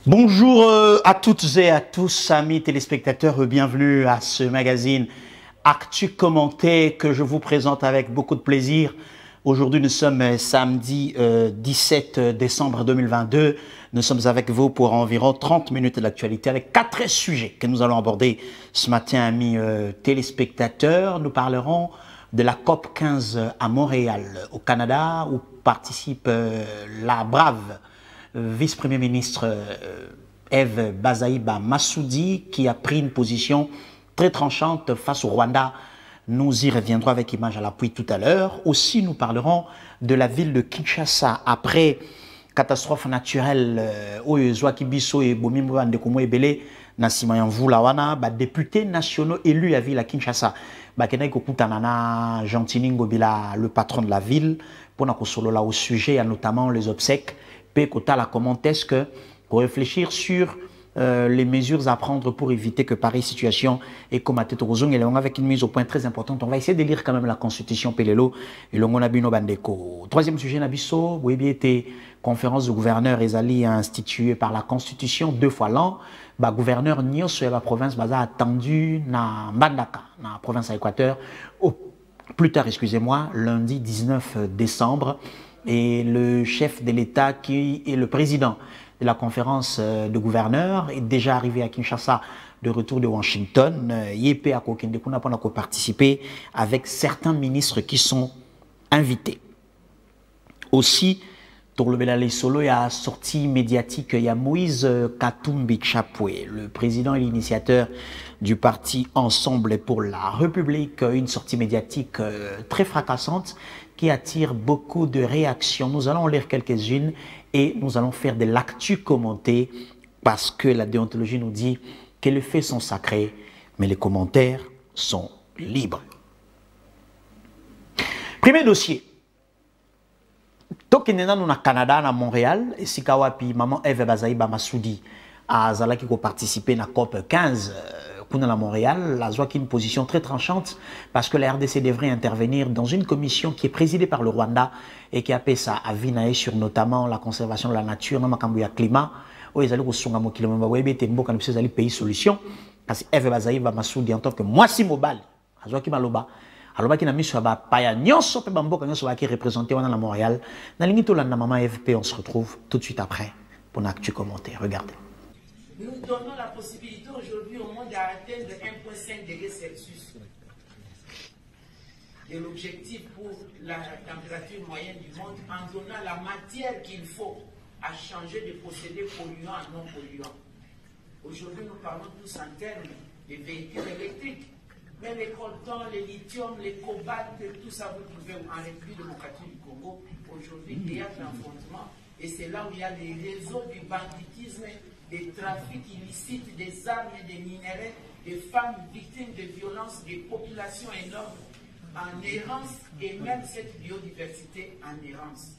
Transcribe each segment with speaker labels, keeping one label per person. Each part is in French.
Speaker 1: Bonjour à toutes et à tous, amis téléspectateurs, bienvenue à ce magazine Actu Commenté que je vous présente avec beaucoup de plaisir. Aujourd'hui, nous sommes samedi 17 décembre 2022. Nous sommes avec vous pour environ 30 minutes d'actualité avec 4 sujets que nous allons aborder ce matin, amis téléspectateurs. Nous parlerons de la COP 15 à Montréal, au Canada, où participe la brave vice-premier ministre Eve Bazaïba Massoudi, qui a pris une position très tranchante face au Rwanda. Nous y reviendrons avec image à l'appui tout à l'heure. Aussi, nous parlerons de la ville de Kinshasa après catastrophe naturelle Kibiso et Bomimbo Ndekomo Ebele Nasima Yanvula, députés nationaux élus à ville à Kinshasa. Bakena Kokutanana Gentini Ngobila, le patron de la ville, pour nous au sujet, notamment les obsèques. Comment est-ce que, pour réfléchir sur les mesures à prendre pour éviter que pareille situation et comme à avec une mise au point très importante, on va essayer de lire quand même la Constitution Pelelo et le Monabino Bandeko. Troisième sujet, Nabiso, Webi était conférence de gouverneurs Ezali instituée par la Constitution 2 fois l'an. Gouverneur Nyos et la province Baza attendu na Mbandaka, na province à Équateur, plus tard, excusez-moi, lundi 19 décembre. Et le chef de l'État qui est le président de la conférence de gouverneurs est déjà arrivé à Kinshasa de retour de Washington. Yépe a participé avec certains ministres qui sont invités. Aussi, pour le Belale Solo, il y a sortie médiatique, il y a Moïse Katumbi Chapwe, le président et l'initiateur du parti Ensemble pour la République, une sortie médiatique très fracassante qui attire beaucoup de réactions. Nous allons en lire quelques-unes et nous allons faire de l'actu commenté parce que la déontologie nous dit que les faits sont sacrés, mais les commentaires sont libres. Premier dossier. Tokenena nous na Canada, na Montréal, et Sikawapi, maman Eve Bazaïba Massoudi, à Zala qui a participé à la COP 15. À Montréal, la ZOA qui a une position très tranchante parce que la RDC devrait intervenir dans une commission qui est présidée par le Rwanda et qui appelle ça à Vinae sur notamment la conservation de la nature, dans le climat. Ils allaient au pays solution parce que Eve Bazaïba Massoudi en tant que moi si mobile, la ZOA qui m'a loba. Alors qui n'a mis sur la paille nyonso pe bamboka nyonso qui est représenté à Montréal. Dans l'ingito la maman FP, on se retrouve tout de suite après pour une actu commenté. Regardez.
Speaker 2: Nous donnons la possibilité aujourd'hui au monde d'atteindre 1,5 degré Celsius. Et l'objectif pour la température moyenne du monde en donnant la matière qu'il faut à changer de procédés polluants à non polluants. Aujourd'hui, nous parlons tous en termes de véhicules électriques. Mais les coltons, les lithium, les cobalt, tout ça, vous pouvez en République démocratique du Congo. Aujourd'hui, il y a de l'affrontement. Et c'est là où il y a les réseaux du banditisme, des trafics illicites, des armes et des minéraux, des femmes victimes de violences, des populations énormes en errance et même cette biodiversité en errance.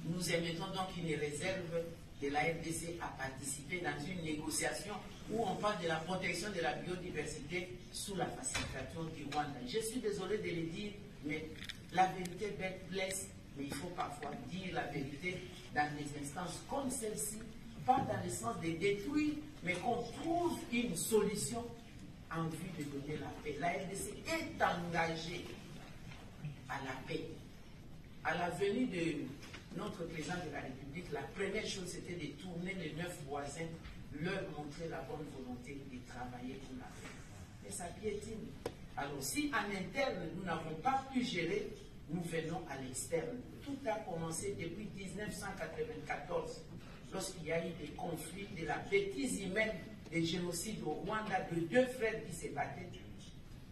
Speaker 2: Nous émettons donc une réserve de la RDC à participer dans une négociation où on parle de la protection de la biodiversité sous la facilitation du Rwanda. Je suis désolé de le dire, mais la vérité blesse, mais il faut parfois dire la vérité dans des instances comme celle-ci, pas dans le sens de détruire, mais qu'on trouve une solution en vue de donner la paix. La RDC est engagée à la paix. À la venue de notre président de la République, la première chose c'était de tourner les 9 voisins, leur montrer la bonne volonté de travailler pour la paix. Et ça piétine. Alors si en interne nous n'avons pas pu gérer, nous venons à l'externe. Tout a commencé depuis 1994. Lorsqu'il y a eu des conflits, de la bêtise humaine, des génocides au Rwanda, de 2 frères qui se battaient.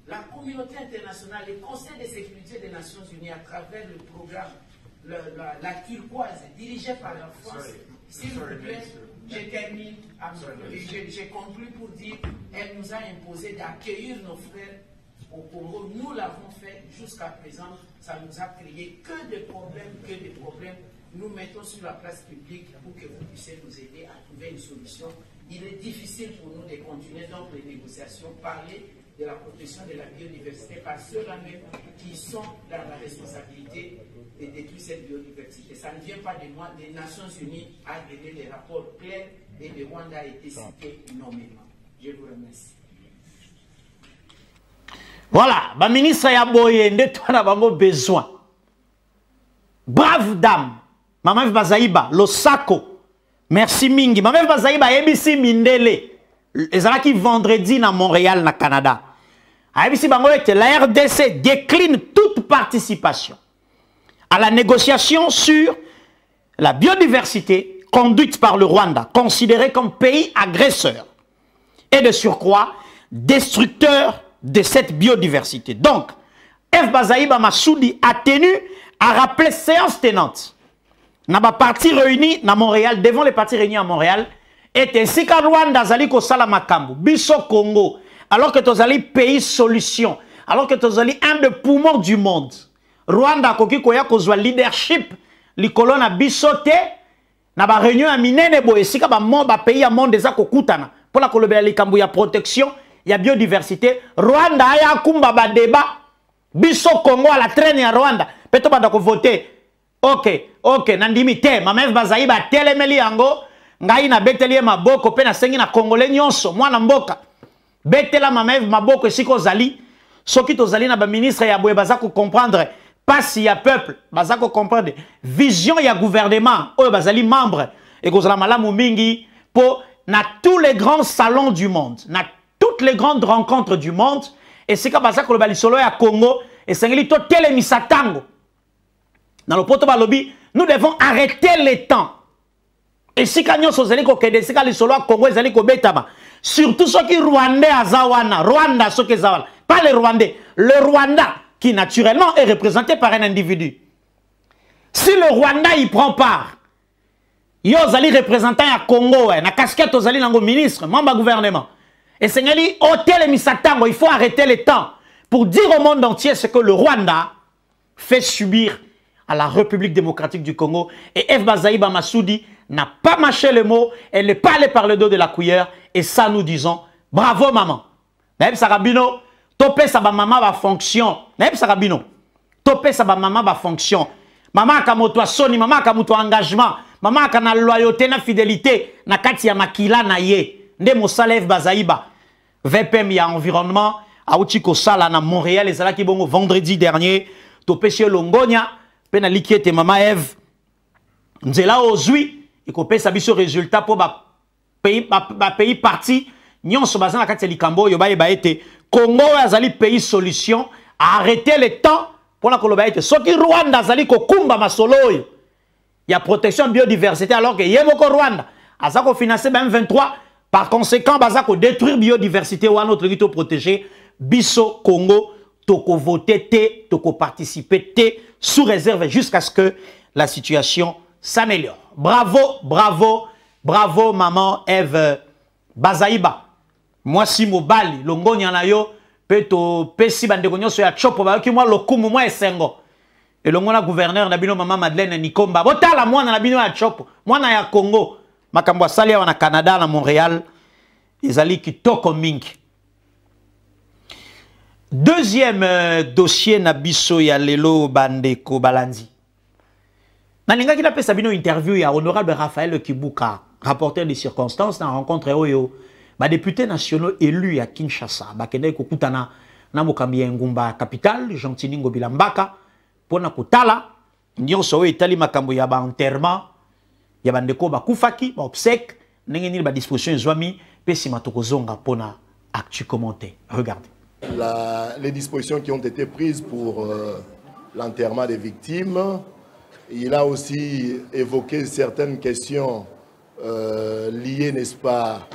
Speaker 2: La communauté internationale, le Conseil de sécurité des Nations Unies, à travers le programme, la turquoise, dirigée par la France, s'il vous plaît, je termine, j'ai conclu pour dire, elle nous a imposé d'accueillir nos frères au Congo. Nous l'avons fait jusqu'à présent, ça nous a créé que des problèmes, Nous mettons sur la place publique pour que vous puissiez nous aider à trouver une solution. Il est difficile pour nous de continuer donc les négociations, parler de la protection de la biodiversité par ceux-là même qui sont dans la responsabilité de détruire cette biodiversité. Ça ne vient pas de moi. Les Nations Unies a donné des rapports clairs et le Rwanda a été cité nommément. Je vous remercie.
Speaker 1: Voilà, le ministre Yaboye, nous avons besoin. Brave dame, Maman Bazaïba, Losako, merci Mingi. Maman Bazaïba, ABC Mindele, qui vendredi à Montréal, au Canada. ABC Bangolet, la RDC décline toute participation à la négociation sur la biodiversité conduite par le Rwanda, considéré comme pays agresseur et de surcroît destructeur de cette biodiversité. Donc, F. Bazaïba Massoudi a tenu à rappeler séance tenante. N'a pas parti réunis à Montréal, devant les partis réunis à Montréal, et ainsi qu'à Rwanda, Zali Kosala Makambu, Biso Congo, alors que tu as pays solution, alors que tu as un des poumons du monde. Rwanda, Koki Koya, Kozwa leadership, les colonnes à Bisote, n'a pas réunion à Minene Boye, si ka pays à monde des Akokutana, pour la Colombie, il y a protection, il y a biodiversité. Rwanda, il y a Kumba débat. Biso Congo à la traîne à Rwanda. Peut-être pas voter. Ok, nandimi te. Ma mère Bazaïba telemeli yango. Ngai na beteli maboko pe na sengi na Congolais nyonso. Mwana mboka. Betela ma mère maboko siko zali. Soki to zali na ba ministre ya boye bazako comprendre. Pas si ya peuple. Bazako comprendre. Vision ya gouvernement. Oyo bazali membre. Et kozala malamu mingi. Pour na tous les grands salons du monde. Na toutes les grandes rencontres du monde. Et c'est comme ça que le balisolo est à Congo. Et c'est que télémisa tango. Dans le poto balobi, nous devons arrêter les temps. Et si nous sommes allés au si nous à Congo, ils allaient au Betama. Surtout ceux qui Rwandais à Zawana. Rwanda, ceux qui Zawana. Pas les Rwandais. Le Rwanda, qui naturellement est représenté par un individu. Si le Rwanda y prend part, ils allaient représenter à Congo, na casquette, ils allaient dans le ministre, membre du gouvernement. Et c'est hôtel et Misatango, il faut arrêter les temps pour dire au monde entier ce que le Rwanda fait subir à la République démocratique du Congo. Et F. Bazaïba Massoudi n'a pas mâché le mot, elle n'est pas allée par le dos de la cuillère. Et ça, nous disons, bravo maman. Naïb Sarabino, topé sa maman va fonction. Naïb Sarabino, topé sa maman va fonction. Maman a kamoto soni, maman a kamoto engagement, maman a na loyauté, na fidélité, na kati ya makila na ye. Nde mosala F. Bazaïba. VPM, il y a environnement. À Outiko Sala, à Montréal, et ça qui bon vendredi dernier. Topé chez Longonia, pena liquiete maman Eve. Nzela ozui, et qu'on paye sa biso résultat pour pays parti. Nyon so bazan la kati likambo, yoba yeba ete. Congo azali pays solution. Arrêtez le temps pour la koloba ete. So ki Rwanda azali kokumba masolo yo. Il y a protection biodiversité alors que yemoko Rwanda. Azako financer M23. Par conséquent, bazako détruire biodiversité ou à notre rito protégé. Biso Congo, toko voter te, toko participer te, sous réserve jusqu'à ce que la situation s'améliore. Bravo, bravo, bravo maman Eve Bazaïba. Moi si mobali, longo nyana yo, peto pesi bandeko nyonso ya chopo ba ki moi lokumu moi esengo. Et longo na gouverneur na bino maman Madeleine Nikomba. Botala moi na bino ya chopo, moi na ya Congo. Makambo sali wana Canada na Montréal. Ezali kitoko mingi. Deuxième dossier na biso ya lelo bandeko balandi. Nalinga ki na pesa bino interview ya honorable Raphaël Kibuka, rapporteur des circonstances na rencontre oyo ba députés nationaux élus à Kinshasa, ba kende ko kutana na mokambi ya ngumba capitale Gentini Ngobila Mbaka pona kotala nyonso oyo etali makambo ya ba enterrement ya bandeko ba kufaki ba obsèque ndenge nini ba disposition zwami pesi matoko zonga pona actu commenté. Regardez.
Speaker 3: Les dispositions qui ont été prises pour l'enterrement des victimes. Il a aussi évoqué certaines questions liées, n'est-ce pas,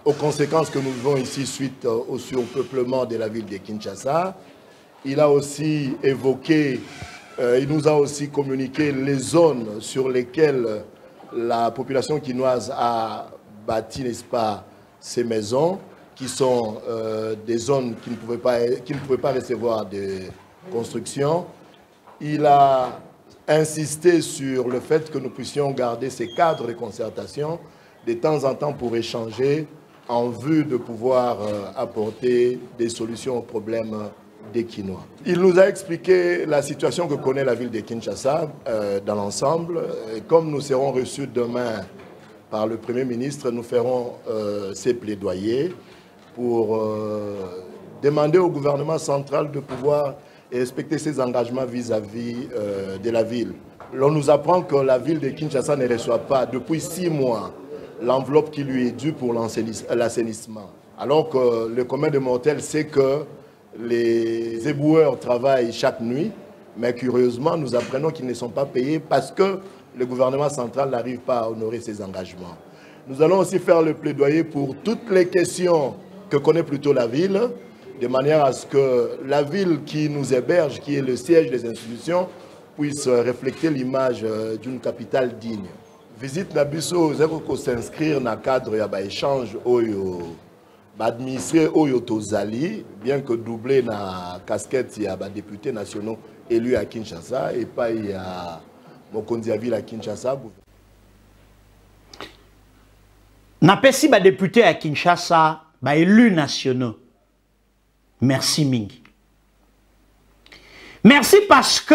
Speaker 3: aux conséquences que nous vivons ici suite au surpeuplement de la ville de Kinshasa. Il a aussi évoqué, il nous a aussi communiqué les zones sur lesquelles la population quinoise a bâti, n'est-ce pas, ses maisons, qui sont des zones qui ne pouvaient pas recevoir de construction. Il a insisté sur le fait que nous puissions garder ces cadres de concertation de temps en temps pour échanger en vue de pouvoir apporter des solutions aux problèmes des Kinois. Il nous a expliqué la situation que connaît la ville de Kinshasa dans l'ensemble. Comme nous serons reçus demain par le Premier ministre, nous ferons ces plaidoyers pour demander au gouvernement central de pouvoir respecter ses engagements vis-à-vis de la ville. L'on nous apprend que la ville de Kinshasa ne reçoit pas depuis 6 mois l'enveloppe qui lui est due pour l'assainissement. Alors que le commun des mortels sait que les éboueurs travaillent chaque nuit, mais curieusement, nous apprenons qu'ils ne sont pas payés parce que le gouvernement central n'arrive pas à honorer ses engagements. Nous allons aussi faire le plaidoyer pour toutes les questions que connaît plutôt la ville, de manière à ce que la ville qui nous héberge, qui est le siège des institutions, puisse refléter l'image d'une capitale digne. Visite Nabiso, c'est s'inscrire dans le cadre d'échange administré Oyo Tozali, bien que doublé dans la casquette, il y a des députés nationaux élus à Kinshasa et pas il y a Mokondiaville à Kinshasa.
Speaker 1: N'a pas si députés à Kinshasa, élus nationaux. Merci Mingi. Merci parce que,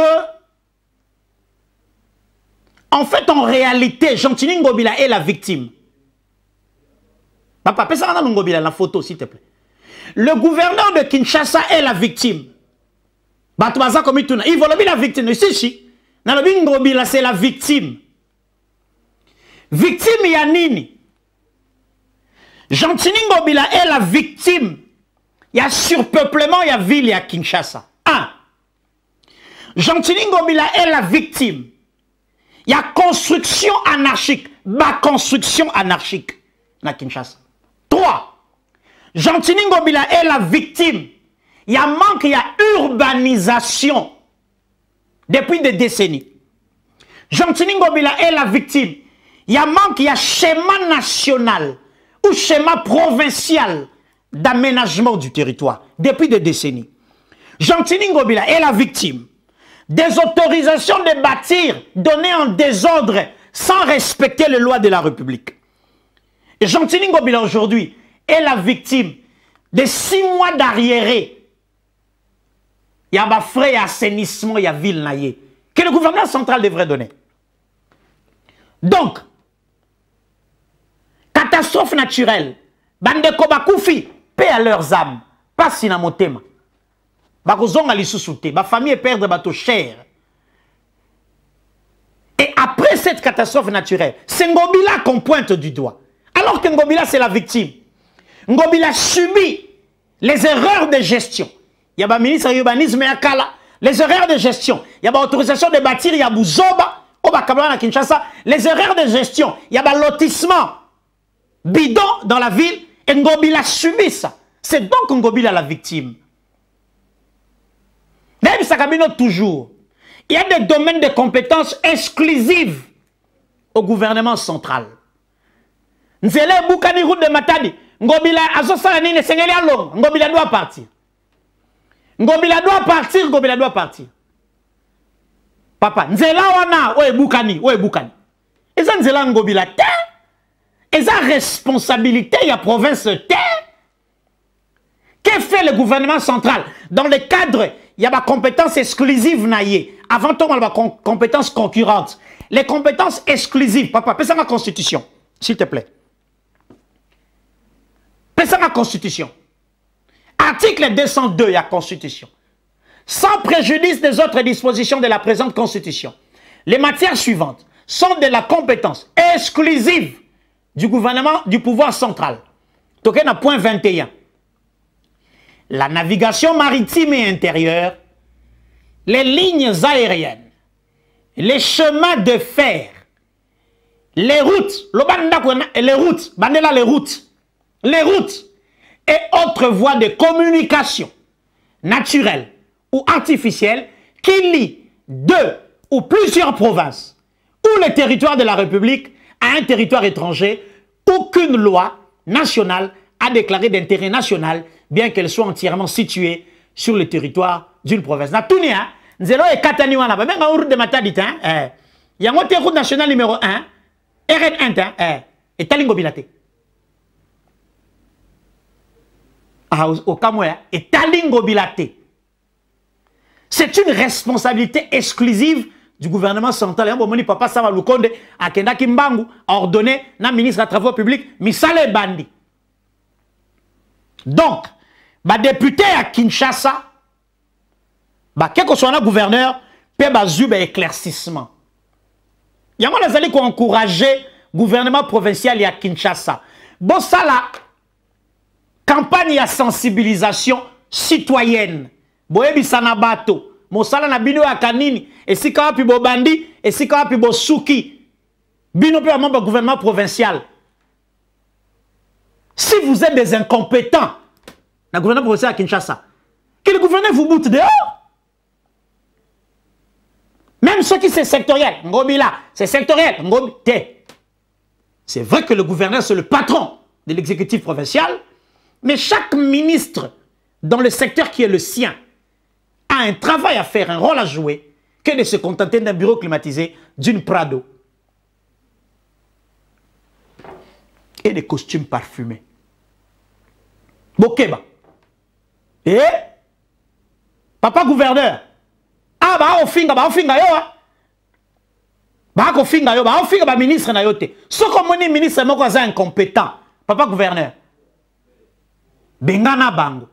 Speaker 1: en fait, en réalité, Gentini Ngobila est la victime. Papa, pèse ça Ngobila la photo, s'il te plaît. Le gouverneur de Kinshasa est la victime. Batouaza comme il veut la victime. Si. Ngobila, c'est la victime. Victime Yanini. Gentini Ngobila est la victime. Il y a surpeuplement, il y a ville, il y a Kinshasa. 1. Gentini Ngobila est la victime. Il y a construction anarchique. Construction anarchique dans Kinshasa. 3. Gentini Ngobila est la victime. Il y a manque, il y a urbanisation depuis des décennies. Gentini Ngobila est la victime. Il y a manque, il y a schéma national ou schéma provincial d'aménagement du territoire depuis des décennies. Gentini Ngobila est la victime des autorisations de bâtir données en désordre sans respecter les lois de la République. Et Gentini Ngobila aujourd'hui est la victime de 6 mois d'arriéré. Il y a des frais d'assainissement, il y a ville naïe que le gouvernement central devrait donner. Donc, catastrophe naturelle, bande Kobakoufi, paix à leurs âmes, pas si na motema. Bakozonga li sousouté, ba famille perdre bateau cher. Et après cette catastrophe naturelle, c'est Ngobila qu'on pointe du doigt. Alors que Ngobila c'est la victime. Ngobila subit les erreurs de gestion. Il y a un ministre de l'urbanisme et Akala. Les erreurs de gestion. Il y a l'autorisation de bâtir, il y a Bouzoba, Obakabana, Kinshasa. Les erreurs de gestion. Il y a un lotissement bidon dans la ville et Ngobila subit ça. C'est donc Ngobila la victime. D'ailleurs, Sakabino toujours. Il y a des domaines de compétences exclusives au gouvernement central. Nzele Boukani route de Matadi. Ngobila Azosala Nine Sengeli Along. Ngobila doit partir. Ngobila doit partir, Ngobila doit partir. Papa, Nzela wana, oye Boukani. Et ça Nzela Ngobila te. Et ça responsabilité, il y a province te. Que fait le gouvernement central? Dans le cadre, il y a des compétences exclusives naïe. Avant tout, il y a des compétences concurrentes. Les compétences exclusives, papa, pèse la constitution, s'il te plaît. Pèse la constitution. Article 202, il y a constitution. Sans préjudice des autres dispositions de la présente constitution, les matières suivantes sont de la compétence exclusive du gouvernement, du pouvoir central. Toké na point 21. La navigation maritime et intérieure, les lignes aériennes, les chemins de fer, les routes, les routes et autres voies de communication naturelles ou artificielles qui lient 2 ou plusieurs provinces ou le territoire de la République à un territoire étranger, aucune loi nationale a déclaré d'intérêt national, bien qu'elle soit entièrement située sur le territoire d'une province. Na tunia, nzelo e katani wana ba menga route de Matadi ta, yango te route nationale numéro 1, RN1 ta, et talingo bilate. au Cameroun, et Talingo Bilate. C'est une responsabilité exclusive du gouvernement central. Mon papa Sama Lukonde a Kenda Kimbangu a ordonné na ministre des Travaux publics Misale Bandi. Donc, ba député à Kinshasa, ba quel que soit le gouverneur, peut bazu ba éclaircissement. Yango nazali ko encourager gouvernement provincial à Kinshasa. Bon ça la campagne à sensibilisation citoyenne. Boyebi sanabato, mosala na bino ya kanini, esika wapi bo bandi, esika wapi bo suki. Bino pe membre gouvernement provincial. Si vous êtes des incompétents, le gouvernement provincial à Kinshasa, que le gouverneur vous boute dehors. Même ceux qui sont sectoriels, Ngobila, c'est sectoriel, c'est vrai que le gouverneur c'est le patron de l'exécutif provincial, mais chaque ministre dans le secteur qui est le sien a un travail à faire, un rôle à jouer, que de se contenter d'un bureau climatisé, d'une Prado et des costumes parfumés. Bokeba. Et papa gouverneur. Ah bah ofinga yo. Bah ofinga ba ministre na yote. Ce comme ni ministre moko aza incompétent. Papa gouverneur. Bengana bango.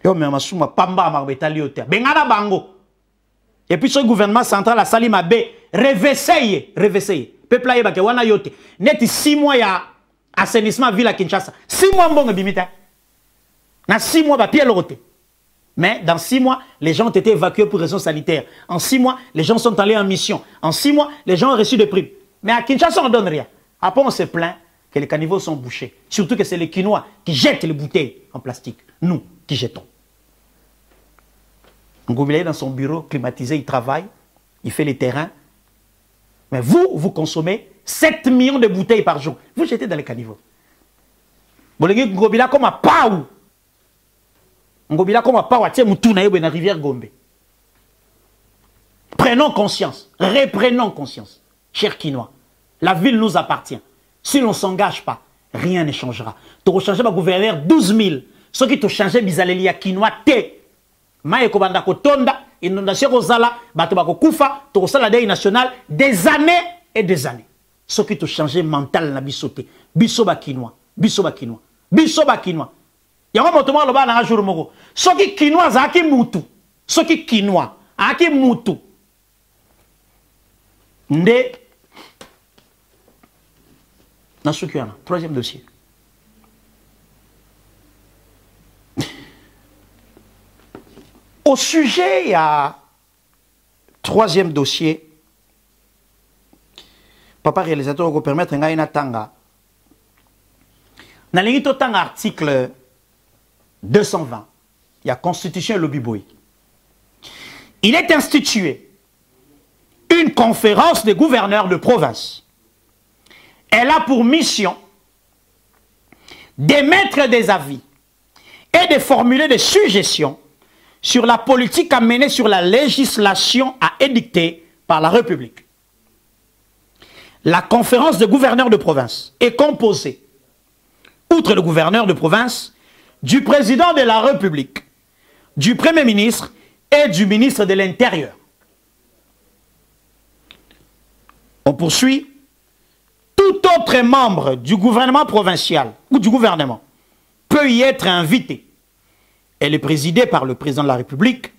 Speaker 1: Yo mais masuma pamba marbetali yote. Bengana bango. Et puis ce gouvernement central a sali mabe réveiller. Peuple aye bake wana yote. Net 6 mois ya assainissement ville à Kinshasa. 6 mois mbongo bimita. Na 6 mois ba pied l'orote. Mais dans 6 mois, les gens ont été évacués pour raisons sanitaires. En 6 mois, les gens sont allés en mission. En 6 mois, les gens ont reçu des primes. Mais à Kinshasa, on ne donne rien. Après, on se plaint que les caniveaux sont bouchés. Surtout que c'est les Quinois qui jettent les bouteilles en plastique. Nous qui jetons. Ngobila dans son bureau climatisé, il travaille, il fait les terrains. Mais vous consommez 7 millions de bouteilles par jour. Vous jetez dans les caniveaux. Ngobila comme un paou. Ngobila comme un paou, tiens, moutouna dans la rivière Gombe. Prenons conscience, reprenons conscience, chers Quinois. La ville nous appartient. Si l'on ne s'engage pas, rien ne changera. Tu vas changer ma gouverneur 12 000. Ceux qui te changent, bizaleli à Quinois, te. Maye kobanda kotonda, inondation kozala, bato bako kufa, to kosala deuil national, des années et des années. Ceux qui te changent mental na bisote. Bisoba Quinois. Yango motomo loba na jour moko. Ceux qui Quinois zaki mutu. Ceux qui Quinois aki mutu. Nde Nasukiana, troisième dossier. Au sujet, il y a troisième dossier. Papa réalisateur, vous permettre un tanga. Dans l'article 220, il y a Constitution et Lobby Boy. Il est institué une conférence des gouverneurs de province. Elle a pour mission d'émettre des avis et de formuler des suggestions sur la politique à mener sur la législation à édicter par la République. La conférence des gouverneurs de province est composée, outre le gouverneur de province, du président de la République, du Premier ministre et du ministre de l'Intérieur. On poursuit. Tout autre membre du gouvernement provincial ou du gouvernement peut y être invité. Elle est présidée par le président de la République.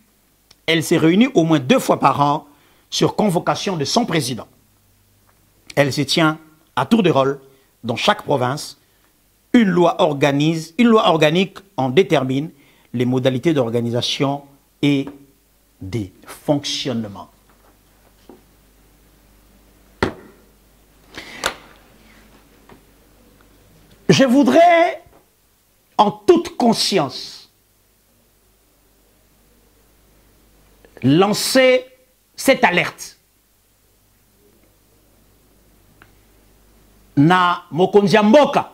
Speaker 1: Elle s'est réunie au moins 2 fois par an sur convocation de son président. Elle se tient à tour de rôle dans chaque province. Une loi organique en détermine les modalités d'organisation et des fonctionnements. Je voudrais, en toute conscience, lancer cette alerte. Na mokonzi ya mboka,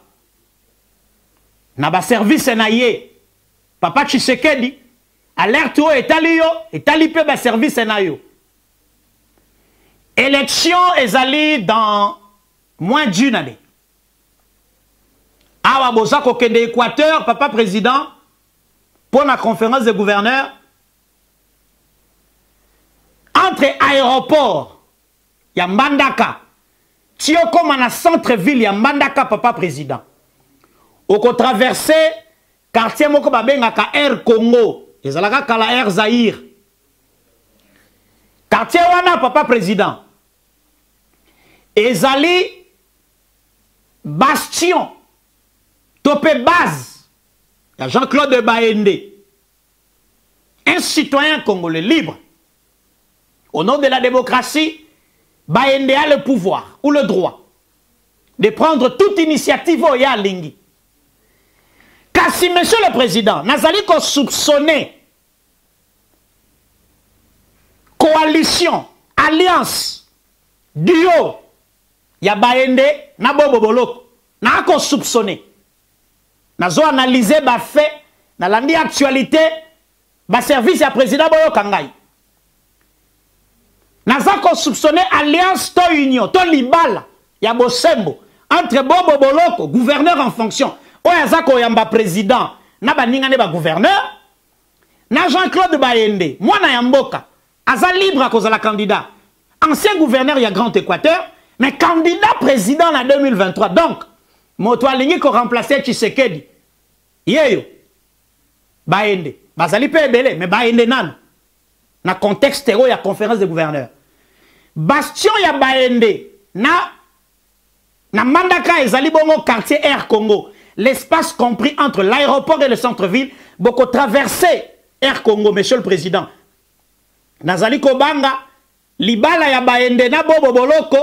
Speaker 1: na ba service na ye, Papa Tshisekedi, alerte o etali pe ba service na yo. Élection ezali dans moins d'1 année. Awa boza kokende Équateur, papa président, pour la conférence des gouverneurs, entre aéroport, il y a Mbandaka, Tioko mana centre-ville, il y a Mbandaka, papa président. Au ko traversé, quartier moko babengaka Air Congo, ezalaka kala Air Zaïre. Quartier wana, papa président. Ezali bastion, topé base, il y a Jean-Claude Baende, un citoyen congolais libre. Au nom de la démocratie, Baende a le pouvoir ou le droit de prendre toute initiative au Yalingi. Car si, monsieur le président, Nazali ko soupçonné coalition, alliance, duo, ya Baende na Bobo Boloko, na ko soupçonné. Nazo analyser ba fait, na landi actualité, ba service ya président Boyo Kangai. Naza ko soupçonné alliance to union, to libala, ya Bosembo, entre Bobo Boloko, gouverneur en fonction, oyaza ko yamba président, na ba ninga ne ba gouverneur, na Jean-Claude Baende, mwana ya mboka, aza libre à cause de la candidat. Ancien gouverneur ya Grand Équateur, mais candidat président en 2023. Donc, moto alingi ko remplacer Tshisekedi. Yeyo. Baende. Bazali pe ebele, mais Baende nan. Na contexte il y a conférence des gouverneurs. Bastion ya Baende na Mbandaka ezali bongo quartier Air Congo. L'espace compris entre l'aéroport et le centre-ville, beaucoup traversé Air Congo, monsieur le président. Nazali Kobanga, libala ya Baende na Bobo Boloko,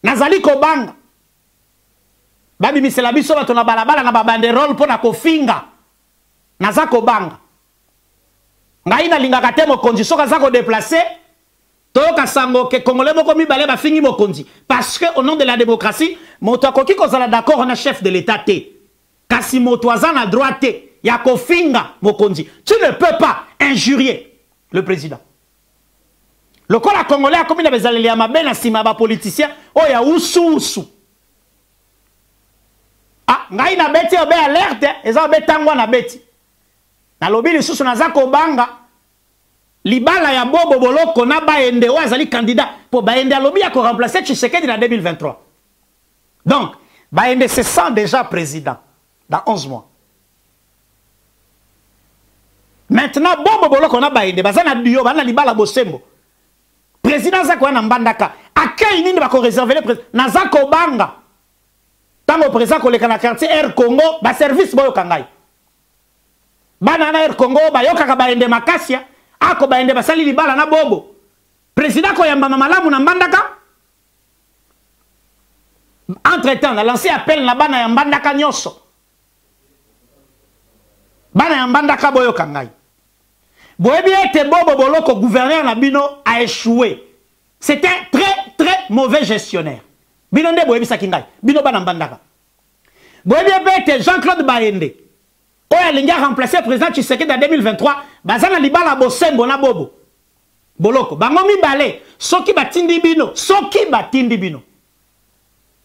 Speaker 1: Nazali Kobanga. Babi misela biso bato na balabala na babanderole po na kofinga. Naza Kobanga. Ngai na lingaka te mokonzi soka za ko déplacer. Toyoka sango ke Congolais moko mibale ba fingi mokonzi. Parce que au nom de la démocratie, moto akoki kozala d'accord na chef de l'état te. Kasi moto azana droit te. Ya kofinga mokonzi. Tu ne peux pas injurier le président. Le Congolais Congolais a commis na bezaleli ya mabe na sima ba politicien oya usu. Ah, ngai na beti obe alerte, eza obe tangwa na beti. Na lobi lisusu naza kobanga libala ya Bobo Boloko na Baende o azali candidat pour Baende alobi ya ko remplacer Tshisekedi en 2023. Donc, Baende se sent déjà président dans 11 mois. Maintenant, Bobo Boloko na Baende bazana duo bana libala Bosembo. Président Zako na Mbandaka. Akei nini bako réserver le président naza kobanga. Tango président koleka na quartier Air Congo ba service boyo kangai. Banana Air Congo ba yoka Baende makasia ako Baende basali libala na Bobo. Président ko yamba malamu na Mbandaka. Entre-temps, on a lancé appel na bana ya Mbandaka nyoso. Bana ya Mbandaka boyo kangai. Boyebi ete Bobo Boloko gouverneur na bino a échoué. C'était un très mauvais gestionnaire. Bino nde boyebi sakingai. Bino bana Mbandaka. Boyebi ete Jean-Claude Baende. Oya linga remplacer président Tshisekedi en 2023. Bazana libala Bosembo na Bobo Boloko. Bango mibale. Soki batindi bino. Soki batindi bino.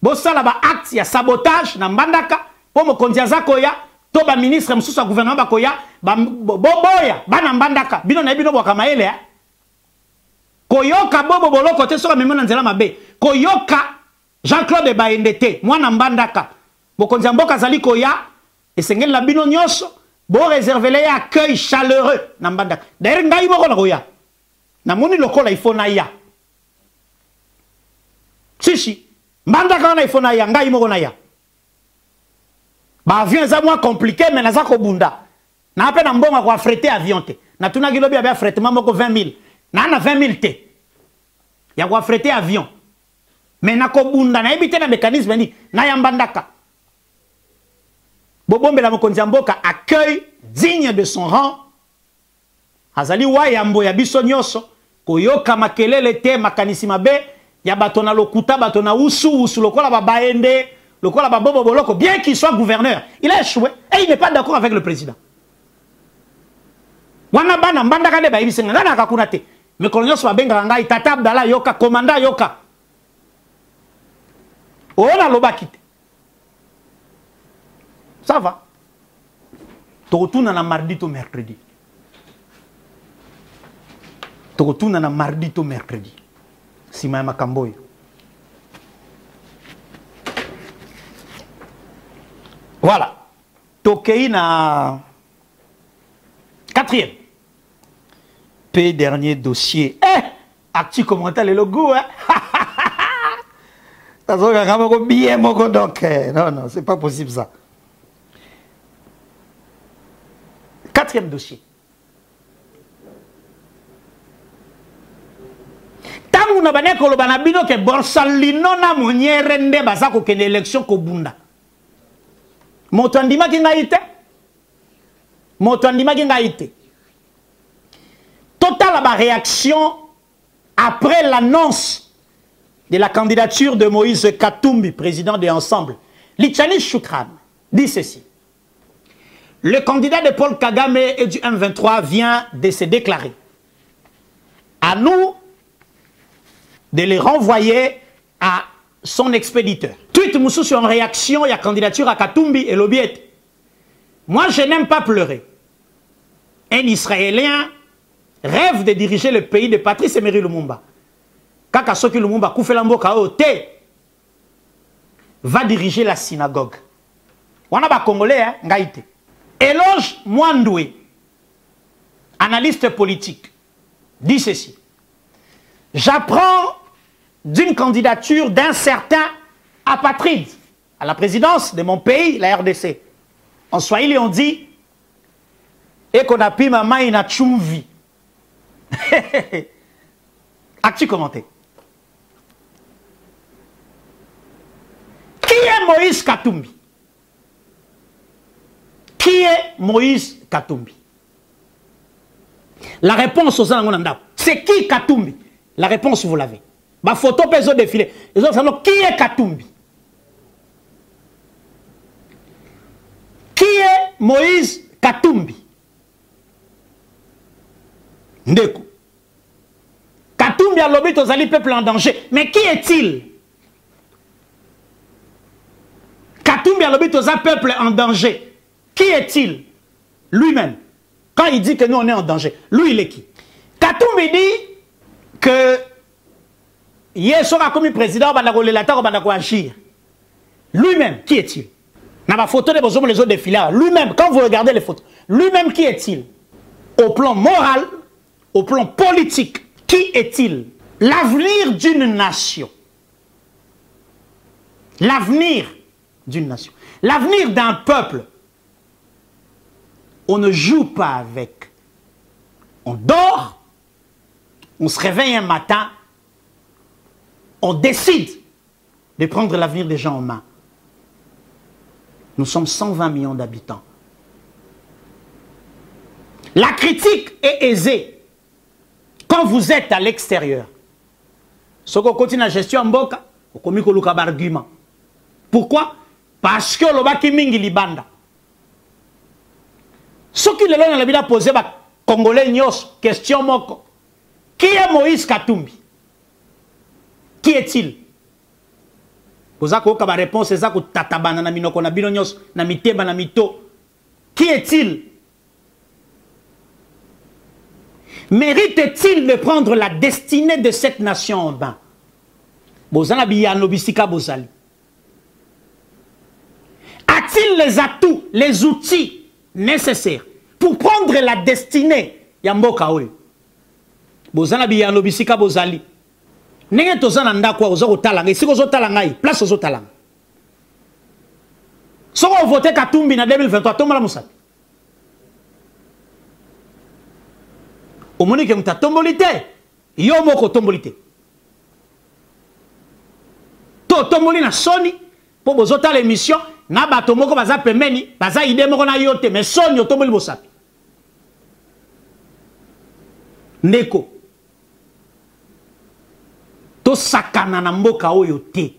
Speaker 1: Bosala ba acte ya sabotage na Mbandaka. Po mokonzi azakoya. To ba ministre msusu wa gouvernement bakoya. Boboya. Bana Mbandaka. Bino na bino wakamaele. Koyoka Bobo Boloko te soka memona nzela mabe. Koyoka Jean-Claude Baende te. Mwana Mbandaka. Mokonzi mboka zali koya. Et c'est la bino nyonso, bon réserver les accueil chaleureux na Mbandaka. D'ailleurs ngai moko na koya. Na moni lokola il faut na ya. Si Mbandaka na il faut na ya ngai moko na ya. Ba avion za moins compliqué mais naza ko bunda. Na pe na mbonga ko affréter avion te. Na tuna gilobi ba affrétement moko 20 000. Na 20 000 te. Ya ko affréter avion. Mais na ko bunda na ebité na mécanisme ni na ya Mbandaka. Bobombe la mokonzi mboka accueil digne de son rang. Azali wa yambo ya biso nyoso koyoka makelele te makanisi mabe ya batona lokuta batona usu lokola ba Baende lokola ba Bobo Boloko bien qu'il soit gouverneur, il a échoué et il n'est pas d'accord avec le président. Wana bana Mbandaka ne ba ibisenga ngana kakuna te. Mais kolonyo so benga ngai tata Abdala yoka commandant yoka. Ona lobakite. Ça va. Tu retournes à mardi ou mercredi. Tu retournes à mardi ou mercredi. Si ma makamboy. Voilà. Tokei na 4e. P dernier dossier. Actu commentaire le logo, hein? Bien, donc, non, c'est pas possible ça. 4e dossier. Tangu na bane ko lobana bino ke Borsalino na monyere nde baza ko kene élection ko bunda. Moto andima ki ngaite? Moto andima ki ngaite? Total la réaction après l'annonce de la candidature de Moïse Katumbi, président de Ensemble. Lichani Choukran dit ceci. Le candidat de Paul Kagame et du M23 vient de se déclarer. À nous de les renvoyer à son expéditeur. Tweet Moussou sur une réaction à la candidature à Katumbi et l'Obiet. Moi, je n'aime pas pleurer. Un Israélien rêve de diriger le pays de Patrice Emery Lumumba. Kaka Soki Lumumba Koufelamboka Ote va diriger la synagogue. On a pas congolais, hein, Ngaïté. Éloge Mwandoué, analyste politique, dit ceci. J'apprends d'une candidature d'un certain apatride à la présidence de mon pays, la RDC. En Swahili, on dit Ekonapi mama ina chumvi. As-tu commenté? Qui est Moïse Katumbi? Qui est Moïse Katumbi? La réponse aux Anangonanda. C'est qui Katumbi? La réponse, vous l'avez. Ma photo pèse au défilé. Les autres savent qui est Katumbi? Qui est Moïse Katumbi? Ndeko. Katumbi a lobby aux alliés peuple en danger. Mais qui est-il? Katumbi a lobby aux peuple en danger. Qui est-il? Lui-même. Quand il dit que nous on est en danger, lui il est qui? Katumbi dit que hier sera comme président, agir. Lui-même, qui est-il? Dans ma photo de les autres défilés, lui-même, quand vous regardez les photos, lui-même qui est-il? Au plan moral, au plan politique, qui est-il? L'avenir d'une nation. L'avenir d'une nation. L'avenir d'un peuple. On ne joue pas avec. On dort, on se réveille un matin, on décide de prendre l'avenir des gens en main. Nous sommes 120 millions d'habitants. La critique est aisée quand vous êtes à l'extérieur. Ce qu'on continue la gestion en boka, on commet un argument. Pourquoi? Parce que le baki mingi libanda. Ce qui le a la posé ba Congolais nyos question moko. Qui est Moïse Katumbi? Qui est-il? Posako ka ba réponse ça ko tatabana na minoko na bino nyos na miteba na mito. Qui est-il? Mérite-t-il de prendre la destinée de cette nation en bain? Bozana biyano bisika bozali. A-t-il les atouts, les outils nécessaires pour prendre la destinée Yamboka oyo? Bozana biyano bisika bozali. Nenge tozana ndakwa ozo talanga, isi ozo talanga, place ozo talanga. Soko voté Katumbi na 2023 tomala musapi. Omoni ke muta tombolite, yo moko tombolite. To tomboli na soni po bozota l'émission na bato moko baza pemeni, baza ide moko na yote, mais soni otomboli bosapi. Ndeko. To sakana na mboka oyo te.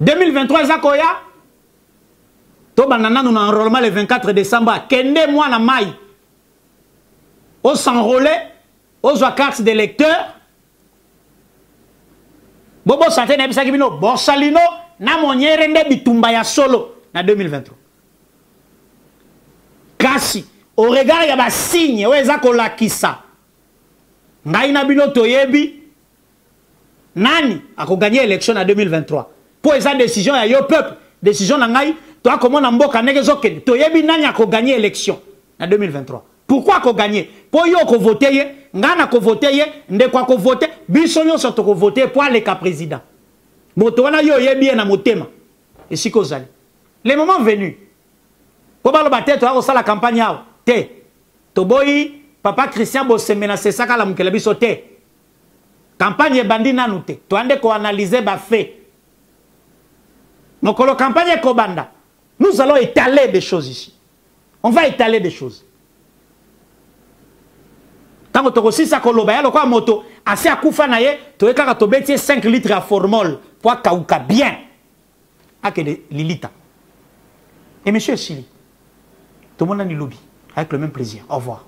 Speaker 1: 2023 zakoya. To banana nous na enrôlement le 24 décembre. Kende moi na mai. On s'enrôler. On soit carte d'électeur. Bobo santé na bisaki bino Borsalino na monyere nde bitumba ya solo na 2023. Kasi au regard ya ba signe oyo eza kolakisa ngai na bino toyebi nani akoganye élection na 2023 po eza décision ya yo peuple, décision na ngai to akomona mboka ndenge ezokende toyebi nani akoganye élection na 2023. Pourquoi akoganye? Po yo ko voter ye, nga na ko voter ye, ndeko ko voter, biso nyonso to ko voter po aleka président. Moto wana yo yebi na motema. Et si kozali. Le moment venu. Po balo bateto ako sala campagne awo. Te. Toboyi papa Christian Bosemena c'est ça kala mukele biso te. Campagne bandi nanu te. To ande ko analyser ba fait. Mokolo campagne ko banda. Nous allons étaler des choses ici. On va étaler des choses. Tango toko sisa koloba ya lokwa moto asi akufa na ye to ekaka to betie 5 litres à formol pour kauka bien. Ake de Lilita. Et monsieur Sili. Tout le monde a dit lobby avec le même plaisir. Au revoir.